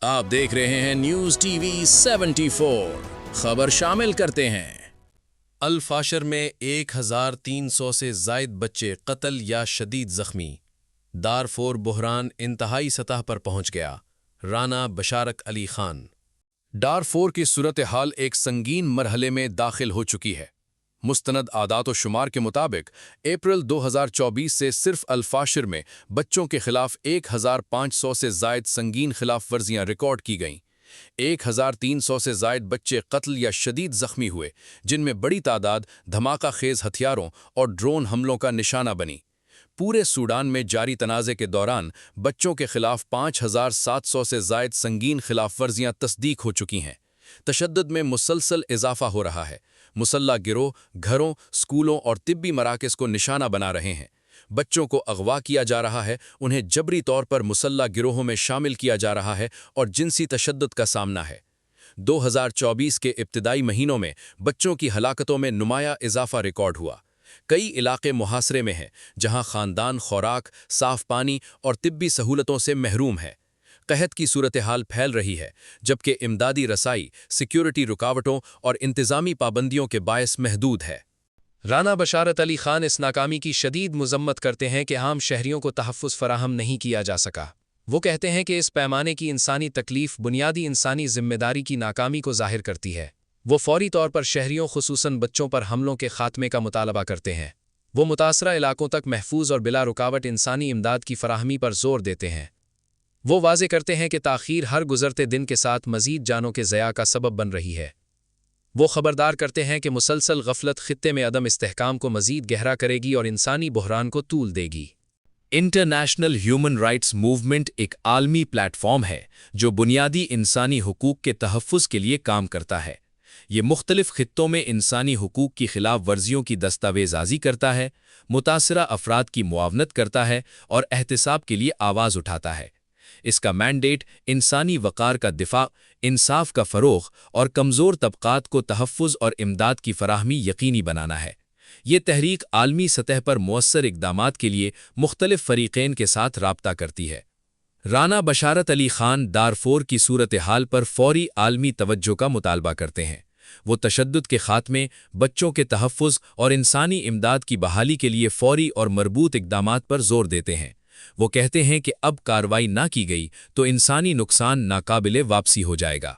आप देख रहे हैं न्यूज टीवी 74। खबर शामिल करते हैं। अल-फाशर में 1300 से जायद बच्चे कत्ल या शदीद जख्मी। दारफोर बुहरान इंतहाई सतह पर पहुंच गया। राना बशारत अली खान। दारफोर की सूरत हाल एक संगीन मरहले में दाखिल हो चुकी है। मुस्तनद आदात व शुमार के मुताबिक अप्रैल 2024 से सिर्फ अल-फाशर में बच्चों के खिलाफ 1500 से जायद संगीन खिलाफ वर्जियाँ रिकॉर्ड की गईं। 1300 से जायद बच्चे कत्ल या शदीद जख्मी हुए, जिनमें बड़ी तादाद धमाका खेज हथियारों और ड्रोन हमलों का निशाना बनी। पूरे सूडान में जारी तनाज़े के दौरान बच्चों के खिलाफ 5700 से जायद संगीन खिलाफ वर्जियाँ तस्दीक हो चुकी हैं। तशद्दुद में मुसलसल इजाफा हो रहा है। मुसल्ला गिरोह घरों, स्कूलों और तिब्बी मराकज़ को निशाना बना रहे हैं। बच्चों को अगवा किया जा रहा है, उन्हें जबरी तौर पर मुसल्ला गिरोहों में शामिल किया जा रहा है और जिनसी तशद्दुद का सामना है। 2024 के इब्तिदाई महीनों में बच्चों की हलाकतों में नुमाया इजाफा रिकॉर्ड हुआ। कई इलाके मुहासरे में हैं, जहां खानदान खुराक, साफ पानी और तिब्बी सहूलतों से महरूम है। कहत की सूरत हाल फैल रही है, जबकि इमदादी रसाई, सिक्योरिटी रुकावटों और इंतज़ामी पाबंदियों के बायस महदूद है। राना बशारत अली खान इस नाकामी की शदीद मजम्मत करते हैं कि आम शहरियों को तहफ़्फ़ुज़ फराहम नहीं किया जा सका। वो कहते हैं कि इस पैमाने की इंसानी तकलीफ बुनियादी इंसानी जिम्मेदारी की नाकामी को ज़ाहिर करती है। वो फौरी तौर पर शहरियों खुसूसन बच्चों पर हमलों के खात्मे का मुतालबा करते हैं। वो मुतासरा इलाकों तक महफूज और बिला रुकावट इंसानी इमदाद की फराहमी पर जोर देते हैं। वो वाज़े करते हैं कि ताख़ीर हर गुज़रते दिन के साथ मज़ीद जानों के ज़या का सबब बन रही है। वो ख़बरदार करते हैं कि मुसलसल गफलत ख़ित्ते में अदम इस्तेहकाम को मज़ीद गहरा करेगी और इंसानी बहरान को तूल देगी। इंटरनेशनल ह्यूमन राइट्स मूवमेंट एक आलमी प्लेटफॉर्म है जो बुनियादी इंसानी हुकूक के तहफ़्फ़ुज़ के लिए काम करता है। ये मुख्तलिफ़ ख़ित्तों में इंसानी हुकूक की खिलाफ वर्जियों की दस्तावेज़ाज़ी करता है, मुतासरा अफराद की मुआवनत करता है और एहतिसाब के लिए आवाज़ उठाता है। इसका मैंडेट इंसानी वक़ार का दिफा, इंसाफ का फ़रोग़ और कमज़ोर तबक़ात को तहफ़्फ़ुज़ और इमदाद की फ़राहमी यकीनी बनाना है। ये तहरीक आलमी सतह पर मुअस्सर इक़दामात के लिए मुख्तलिफ़ फ़रीक़ैन के साथ राब्ता करती है। राना बशारत अली खान दारफोर की सूरत हाल पर फ़ौरी आलमी तवज्जो का मुतालबा करते हैं। वो तशद्दुद के ख़ात्मे, बच्चों के तहफ़्फ़ुज़ और इंसानी इमदाद की बहाली के लिए फ़ौरी और मरबूत इक़दामात पर ज़ोर देते हैं। वो कहते हैं कि अब कार्रवाई ना की गई तो इंसानी नुकसान नाकाबिले वापसी हो जाएगा।